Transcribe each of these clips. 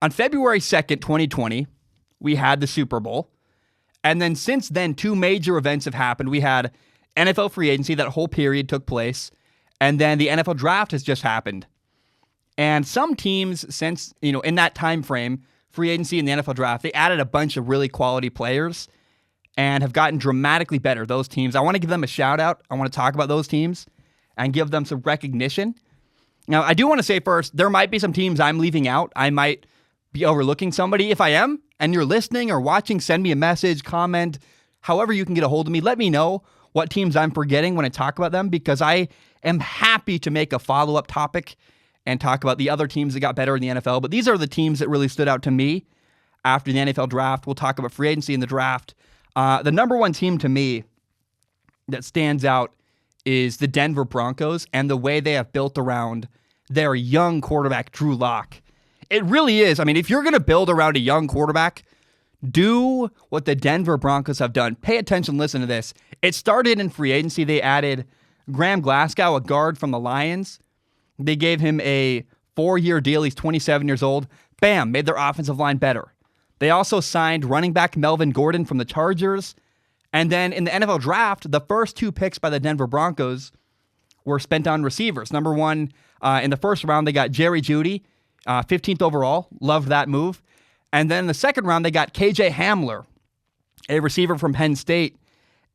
On February 2nd, 2020, we had the Super Bowl. And then since then, two major events have happened. We had NFL free agency, that whole period took place. And then the NFL draft has just happened. And some teams since, in that time frame, free agency and the NFL draft, they added a bunch of really quality players and have gotten dramatically better, those teams. I want to give them a shout out. I want to talk about those teams and give them some recognition. Now, I do want to say first, there might be some teams I'm leaving out. I might be overlooking somebody. If I am, and you're listening or watching, send me a message, comment, however you can get a hold of me. Let me know what teams I'm forgetting when I talk about them, because I am happy to make a follow-up topic and talk about the other teams that got better in the NFL. But these are the teams that really stood out to me after the NFL draft. We'll talk about free agency and the draft. The number one team to me that stands out is the Denver Broncos and the way they have built around their young quarterback, Drew Lock. It really is. I mean, if you're going to build around a young quarterback, do what the Denver Broncos have done. Pay attention, listen to this. It started in free agency. They added Graham Glasgow, a guard from the Lions. They gave him a 4-year deal. He's 27 years old. Bam, made their offensive line better. They also signed running back Melvin Gordon from the Chargers. And then in the NFL draft, the first two picks by the Denver Broncos were spent on receivers. Number one, in the first round, they got Jerry Jeudy, 15th overall. Loved that move. And then in the second round, they got KJ Hamler, a receiver from Penn State.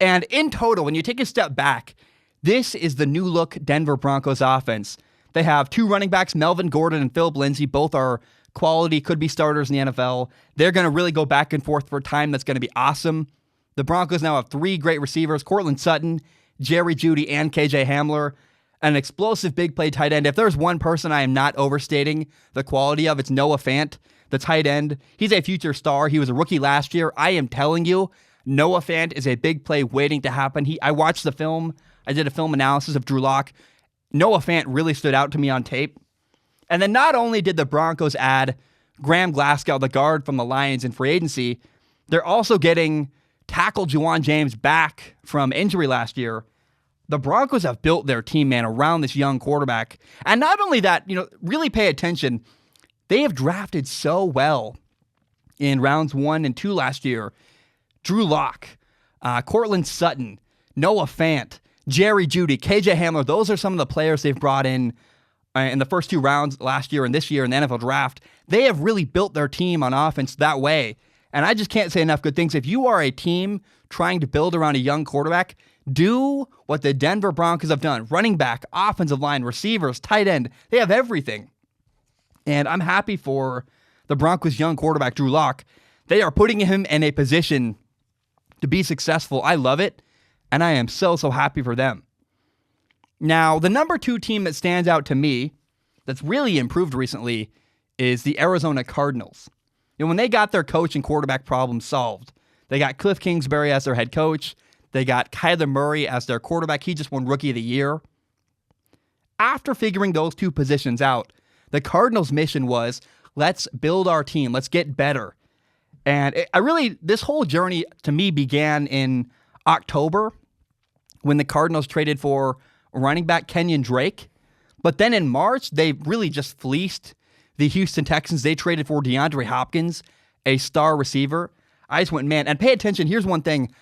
And in total, when you take a step back, this is the new look Denver Broncos offense. They have two running backs, Melvin Gordon and Philip Lindsay. Both are quality, could be starters in the NFL. They're going to really go back and forth for a time that's going to be awesome. The Broncos now have three great receivers, Courtland Sutton, Jerry Jeudy, and KJ Hamler. An explosive big play tight end. If there's one person I am not overstating the quality of, it's Noah Fant, the tight end. He's a future star. He was a rookie last year. I am telling you, Noah Fant is a big play waiting to happen. I watched the film. I did a film analysis of Drew Lock. Noah Fant really stood out to me on tape. And then not only did the Broncos add Graham Glasgow, the guard from the Lions in free agency, they're also getting tackle Juwan James back from injury last year. The Broncos have built their team, man, around this young quarterback. And not only that, really pay attention. They have drafted so well in rounds 1 and 2 last year. Drew Lock, Courtland Sutton, Noah Fant, Jerry Jeudy, KJ Hamler, those are some of the players they've brought in the first 2 rounds last year and this year in the NFL draft. They have really built their team on offense that way. And I just can't say enough good things. If you are a team trying to build around a young quarterback, do what the Denver Broncos have done. Running back, offensive line, receivers, tight end. They have everything. And I'm happy for the Broncos' young quarterback, Drew Lock. They are putting him in a position to be successful. I love it. And I am so happy for them. Now, the number 2 team that stands out to me that's really improved recently is the Arizona Cardinals. When they got their coach and quarterback problem solved, they got Cliff Kingsbury as their head coach. They got Kyler Murray as their quarterback. He just won Rookie of the Year. After figuring those 2 positions out, the Cardinals' mission was, let's build our team. Let's get better. And this whole journey to me began in October when the Cardinals traded for running back Kenyon Drake. But then in March, they really just fleeced the Houston Texans. They traded for DeAndre Hopkins, a star receiver. I just went, man, and pay attention. Here's one thing.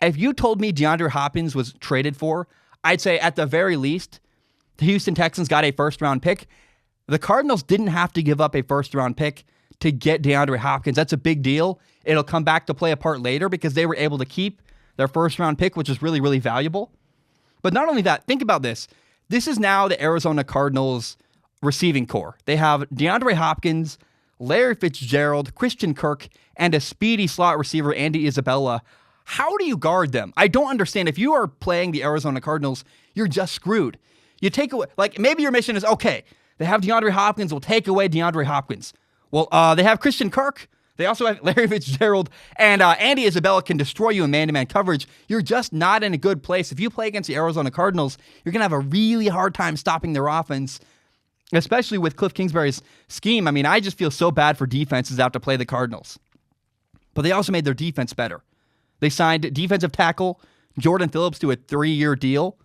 If you told me DeAndre Hopkins was traded for, I'd say at the very least, the Houston Texans got a first-round pick. The Cardinals didn't have to give up a first-round pick to get DeAndre Hopkins. That's a big deal. It'll come back to play a part later because they were able to keep their first-round pick, which is really, really valuable. But not only that, think about this. This is now the Arizona Cardinals receiving core. They have DeAndre Hopkins, Larry Fitzgerald, Christian Kirk, and a speedy slot receiver, Andy Isabella. How do you guard them? I don't understand. If you are playing the Arizona Cardinals, you're just screwed. You take away, maybe your mission is, okay, they have DeAndre Hopkins, we'll take away DeAndre Hopkins. Well, they have Christian Kirk. They also have Larry Fitzgerald, and Andy Isabella can destroy you in man-to-man coverage. You're just not in a good place. If you play against the Arizona Cardinals, you're going to have a really hard time stopping their offense, especially with Cliff Kingsbury's scheme. I mean, I just feel so bad for defenses out to play the Cardinals. But they also made their defense better. They signed defensive tackle Jordan Phillips to a 3-year deal.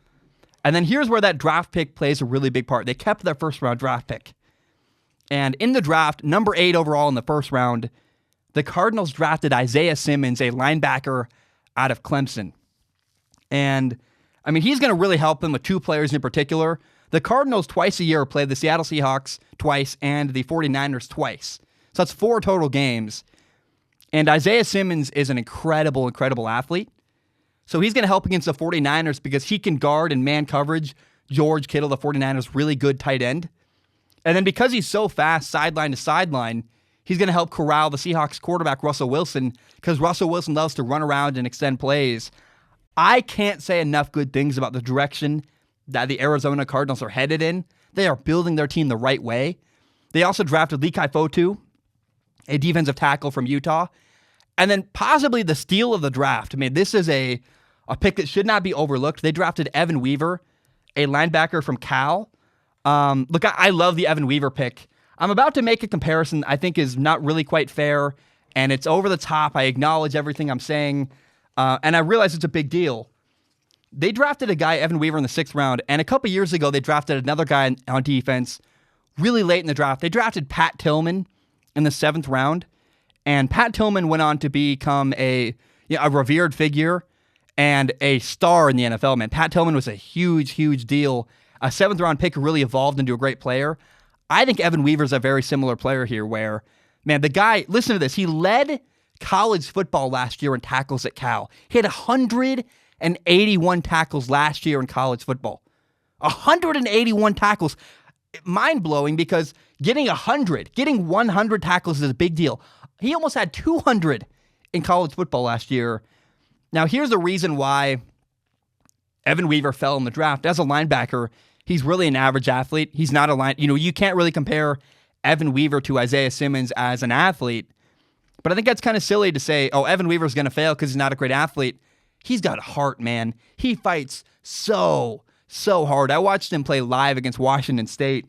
And then here's where that draft pick plays a really big part. They kept their first-round draft pick. And in the draft, number 8 overall in the first round, the Cardinals drafted Isaiah Simmons, a linebacker out of Clemson. And, I mean, he's going to really help them with 2 players in particular. The Cardinals twice a year play the Seattle Seahawks twice and the 49ers twice. So that's 4 total games. And Isaiah Simmons is an incredible, incredible athlete. So he's going to help against the 49ers because he can guard in man coverage George Kittle, the 49ers' really good tight end. And then because he's so fast sideline to sideline, he's going to help corral the Seahawks quarterback Russell Wilson because Russell Wilson loves to run around and extend plays. I can't say enough good things about the direction that the Arizona Cardinals are headed in. They are building their team the right way. They also drafted Lekai Fotu, a defensive tackle from Utah. And then possibly the steal of the draft. I mean, this is a pick that should not be overlooked. They drafted Evan Weaver, a linebacker from Cal. Look, I love the Evan Weaver pick. I'm about to make a comparison I think is not really quite fair, and it's over the top. I acknowledge everything I'm saying, and I realize it's a big deal. They drafted a guy, Evan Weaver, in the 6th round, and a couple years ago, they drafted another guy on defense really late in the draft. They drafted Pat Tillman in the 7th round, and Pat Tillman went on to become a revered figure and a star in the NFL, man. Pat Tillman was a huge, huge deal. A 7th-round pick who really evolved into a great player. I think Evan Weaver's a very similar player here where, man, the guy, listen to this, he led college football last year in tackles at Cal. He had 181 tackles last year in college football. 181 tackles. Mind-blowing because getting 100 tackles is a big deal. He almost had 200 in college football last year. Now, here's the reason why Evan Weaver fell in the draft. As a linebacker, he's really an average athlete. He's not a line. You can't really compare Evan Weaver to Isaiah Simmons as an athlete. But I think that's kind of silly to say, oh, Evan Weaver's going to fail because he's not a great athlete. He's got heart, man. He fights so hard. I watched him play live against Washington State.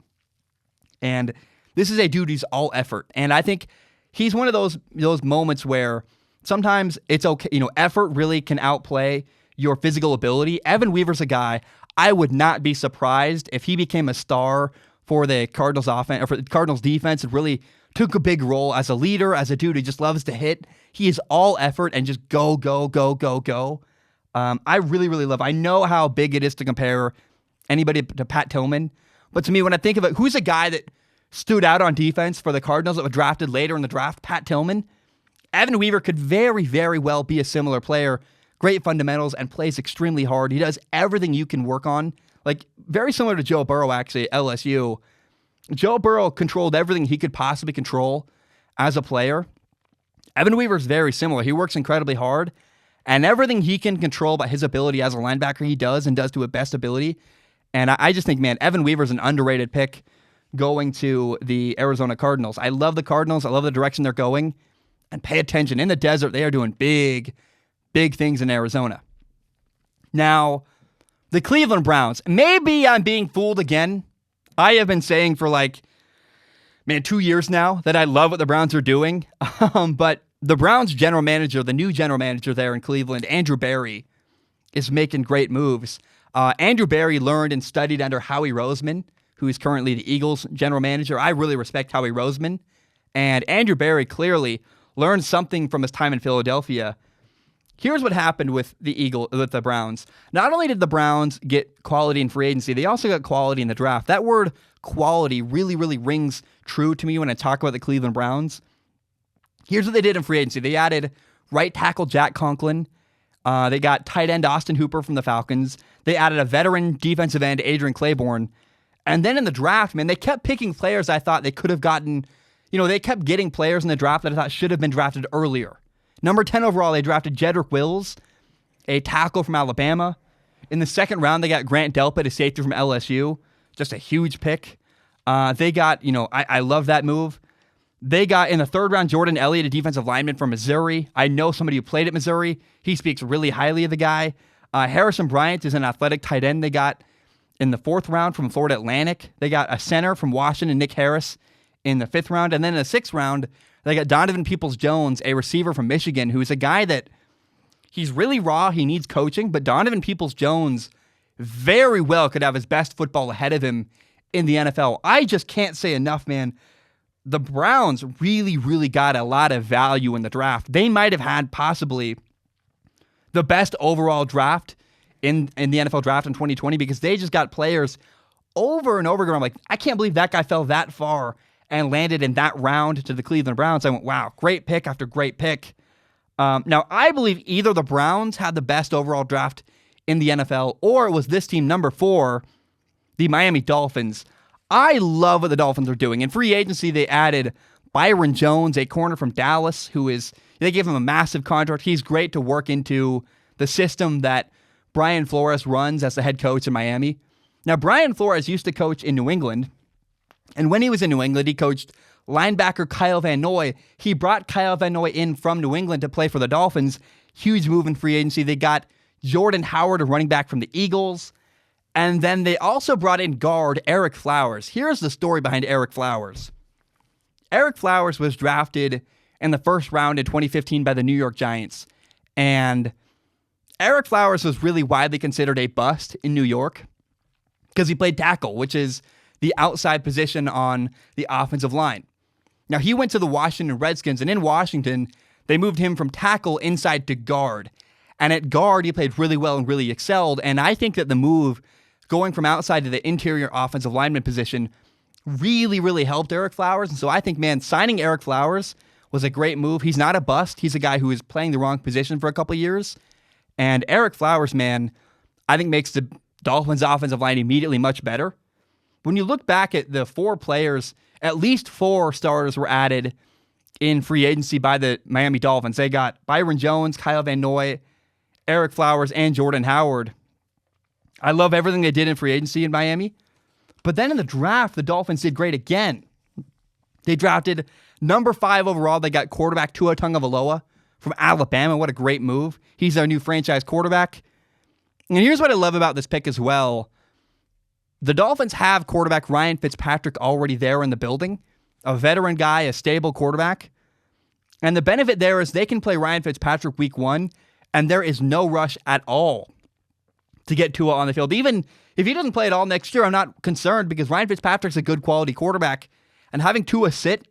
And this is a dude who's all effort. And I think he's one of those moments where sometimes it's okay. Effort really can outplay your physical ability. Evan Weaver's a guy, I would not be surprised if he became a star for the Cardinals offense or for the Cardinals defense and really took a big role as a leader, as a dude who just loves to hit. He is all effort and just go. I really, really love. I know how big it is to compare anybody to Pat Tillman, but to me, when I think of it, who's a guy that stood out on defense for the Cardinals that was drafted later in the draft? Pat Tillman. Evan Weaver could very, very well be a similar player. Great fundamentals and plays extremely hard. He does everything you can work on. Like, very similar to Joe Burrow, actually, at LSU. Joe Burrow controlled everything he could possibly control as a player. Evan Weaver's very similar. He works incredibly hard, and everything he can control about his ability as a linebacker, he does and does to his best ability. And I just think, man, Evan Weaver's an underrated pick going to the Arizona Cardinals. I love the Cardinals. I love the direction they're going. And pay attention. In the desert, they are doing big things in Arizona. Now, the Cleveland Browns. Maybe I'm being fooled again. I have been saying for 2 years now that I love what the Browns are doing. But the Browns general manager, the new general manager there in Cleveland, Andrew Berry, is making great moves. Andrew Berry learned and studied under Howie Roseman, who is currently the Eagles general manager. I really respect Howie Roseman. And Andrew Berry clearly learned something from his time in Philadelphia. Here's what happened with the Browns. Not only did the Browns get quality in free agency, they also got quality in the draft. That word quality really, really rings true to me when I talk about the Cleveland Browns. Here's what they did in free agency. They added right tackle Jack Conklin. They got tight end Austin Hooper from the Falcons. They added a veteran defensive end, Adrian Claiborne. And then in the draft, man, they kept picking players I thought they could have gotten. They kept getting players in the draft that I thought should have been drafted earlier. Number 10 overall, they drafted Jedrek Wills, a tackle from Alabama. In the 2nd round, they got Grant Delpit, a safety from LSU. Just a huge pick. They got, I love that move. They got, in the 3rd round, Jordan Elliott, a defensive lineman from Missouri. I know somebody who played at Missouri. He speaks really highly of the guy. Harrison Bryant is an athletic tight end they got in the 4th round from Florida Atlantic. They got a center from Washington, Nick Harris, in the 5th round. And then in the 6th round, they got Donovan Peoples-Jones, a receiver from Michigan, who's a guy that he's really raw. He needs coaching, but Donovan Peoples-Jones very well could have his best football ahead of him in the NFL. I just can't say enough, man. the Browns really, really got a lot of value in the draft. They might have had possibly the best overall draft in the NFL draft in 2020 because they just got players over and over again. I'm like, I can't believe that guy fell that far and landed in that round to the Cleveland Browns. I went, wow, great pick after great pick. Now, I believe either the Browns had the best overall draft in the NFL or it was this team, number 4, the Miami Dolphins. I love what the Dolphins are doing. In free agency, they added Byron Jones, a corner from Dallas, they gave him a massive contract. He's great to work into the system that Brian Flores runs as the head coach in Miami. Now, Brian Flores used to coach in New England, and when he was in New England, he coached linebacker Kyle Van Noy. He brought Kyle Van Noy in from New England to play for the Dolphins. Huge move in free agency. They got Jordan Howard, a running back from the Eagles. And then they also brought in guard Ereck Flowers. Here's the story behind Ereck Flowers. Ereck Flowers was drafted in the first round in 2015 by the New York Giants. And Ereck Flowers was really widely considered a bust in New York because he played tackle, which is the outside position on the offensive line. Now, he went to the Washington Redskins, and in Washington, they moved him from tackle inside to guard. And at guard, he played really well and really excelled. And I think that the move going from outside to the interior offensive lineman position really, really helped Ereck Flowers. And so I think, man, signing Ereck Flowers was a great move. He's not a bust. He's a guy who was playing the wrong position for a couple of years. And Ereck Flowers, man, I think makes the Dolphins' offensive line immediately much better. When you look back at the 4 players, at least 4 starters were added in free agency by the Miami Dolphins. They got Byron Jones, Kyle Van Noy, Ereck Flowers, and Jordan Howard. I love everything they did in free agency in Miami. But then in the draft, the Dolphins did great again. They drafted number 5 overall. They got quarterback Tua Tagovailoa from Alabama. What a great move. He's our new franchise quarterback. And here's what I love about this pick as well. The Dolphins have quarterback Ryan Fitzpatrick already there in the building, a veteran guy, a stable quarterback. And the benefit there is they can play Ryan Fitzpatrick week 1, and there is no rush at all to get Tua on the field. Even if he doesn't play at all next year, I'm not concerned because Ryan Fitzpatrick's a good quality quarterback, and having Tua sit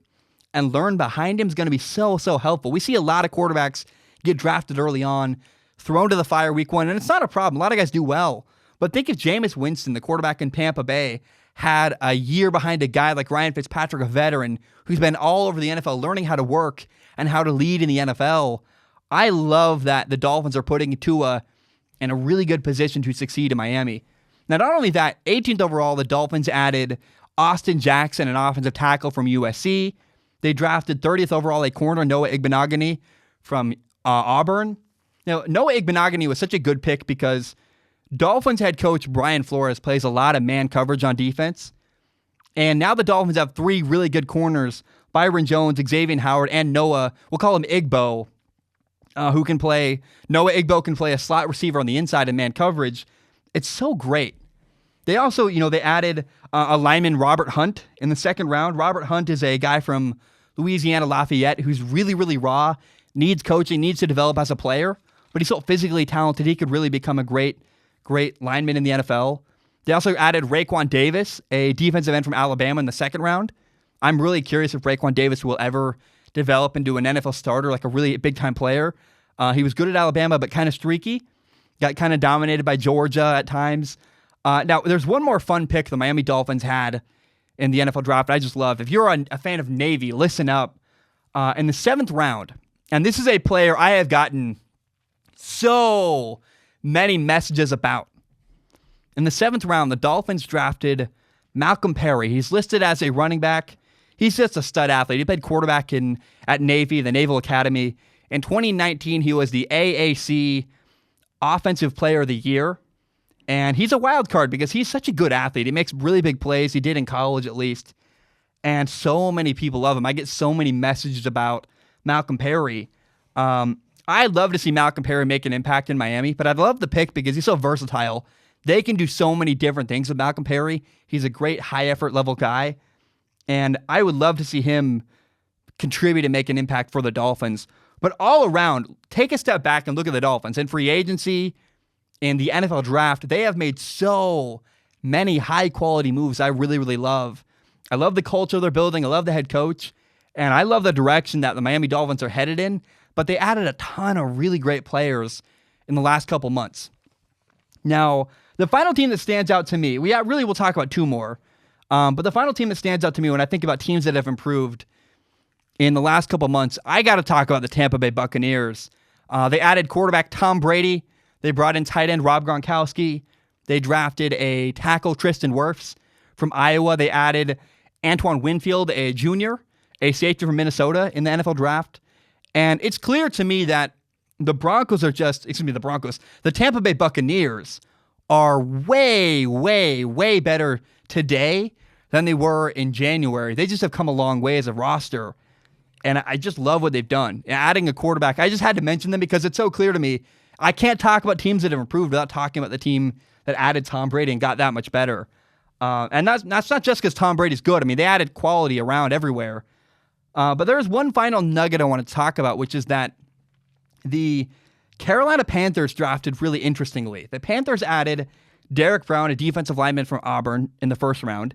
and learn behind him is going to be so helpful. We see a lot of quarterbacks get drafted early on, thrown to the fire week 1, and it's not a problem. A lot of guys do well. But think if Jameis Winston, the quarterback in Tampa Bay, had a year behind a guy like Ryan Fitzpatrick, a veteran, who's been all over the NFL learning how to work and how to lead in the NFL. I love that the Dolphins are putting Tua in a really good position to succeed in Miami. Now, not only that, 18th overall, the Dolphins added Austin Jackson, an offensive tackle from USC. They drafted 30th overall a corner, Noah Igbenogany from Auburn. Now, Noah Igbenogany was such a good pick because Dolphins head coach Brian Flores plays a lot of man coverage on defense. And now the Dolphins have 3 really good corners, Byron Jones, Xavier Howard, and Noah, we'll call him Igbo, who can play, Noah Igbo can play a slot receiver on the inside in man coverage. It's so great. They also, they added a lineman, Robert Hunt, in the second round. Robert Hunt is a guy from Louisiana Lafayette who's really, really raw, needs coaching, needs to develop as a player, but he's so physically talented, he could really become a great lineman in the NFL. They also added Raekwon Davis, a defensive end from Alabama in the second round. I'm really curious if Raekwon Davis will ever develop into an NFL starter, like a really big-time player. He was good at Alabama, but kind of streaky. Got kind of dominated by Georgia at times. Now, there's one more fun pick the Miami Dolphins had in the NFL draft I just love. If you're a fan of Navy, listen up. In the 7th round, and this is a player I have gotten so many messages about. In the 7th round, the Dolphins drafted Malcolm Perry. He's listed as a running back. He's just a stud athlete. He played quarterback at Navy, the Naval Academy. In 2019, he was the AAC Offensive Player of the Year. And he's a wild card because he's such a good athlete. He makes really big plays. He did in college, at least. And so many people love him. I get so many messages about Malcolm Perry. I'd love to see Malcolm Perry make an impact in Miami, but I'd love the pick because he's so versatile. They can do so many different things with Malcolm Perry. He's a great high-effort level guy, and I would love to see him contribute and make an impact for the Dolphins. But all around, take a step back and look at the Dolphins. In free agency, in the NFL draft, they have made so many high-quality moves I really, really love. I love the culture they're building. I love the head coach. And I love the direction that the Miami Dolphins are headed in. But they added a ton of really great players in the last couple months. Now, the final team that stands out to me, we'll talk about two more. But the final team that stands out to me when I think about teams that have improved in the last couple months, I got to talk about the Tampa Bay Buccaneers. They added quarterback Tom Brady. They brought in tight end Rob Gronkowski. They drafted a tackle Tristan Wirfs from Iowa. They added Antoine Winfield, a junior, a safety from Minnesota in the NFL draft. And it's clear to me that the Tampa Bay Buccaneers are way, way, way better today than they were in January. They just have come a long way as a roster. And I just love what they've done. Adding a quarterback, I just had to mention them because it's so clear to me. I can't talk about teams that have improved without talking about the team that added Tom Brady and got that much better. And that's not just because Tom Brady's good. I mean, they added quality around everywhere. But there's one final nugget I want to talk about, which is that the Carolina Panthers drafted really interestingly. The Panthers added Derek Brown, a defensive lineman from Auburn, in the first round.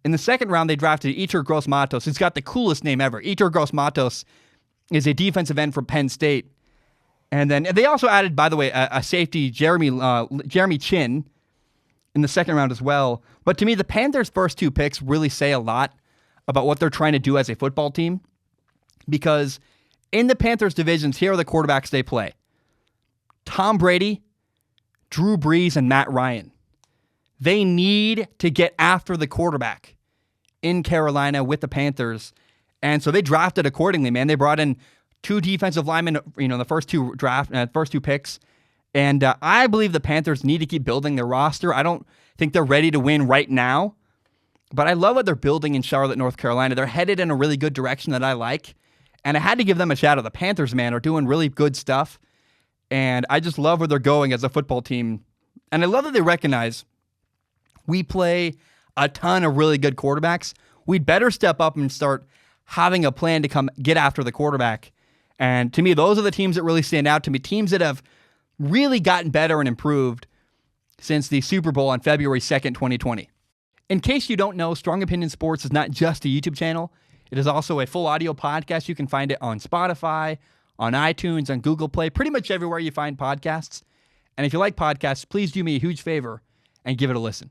In the second round, they drafted Yetur Gross-Matos, who's got the coolest name ever. Yetur Gross-Matos is a defensive end from Penn State. And then they also added, by the way, a safety, Jeremy Chin, in the second round as well. But to me, the Panthers' first two picks really say a lot about what they're trying to do as a football team. Because in the Panthers divisions, here are the quarterbacks they play: Tom Brady, Drew Brees, and Matt Ryan. They need to get after the quarterback in Carolina with the Panthers. And so they drafted accordingly, man. They brought in two defensive linemen, the first two picks. And I believe the Panthers need to keep building their roster. I don't think they're ready to win right now, but I love what they're building in Charlotte, North Carolina. They're headed in a really good direction that I like. And I had to give them a shout out. The Panthers, man, are doing really good stuff. And I just love where they're going as a football team. And I love that they recognize we play a ton of really good quarterbacks. We'd better step up and start having a plan to come get after the quarterback. And to me, those are the teams that really stand out to me. Teams that have really gotten better and improved since the Super Bowl on February 2nd, 2020. In case you don't know, Strong Opinion Sports is not just a YouTube channel. It is also a full audio podcast. You can find it on Spotify, on iTunes, on Google Play, pretty much everywhere you find podcasts. And if you like podcasts, please do me a huge favor and give it a listen.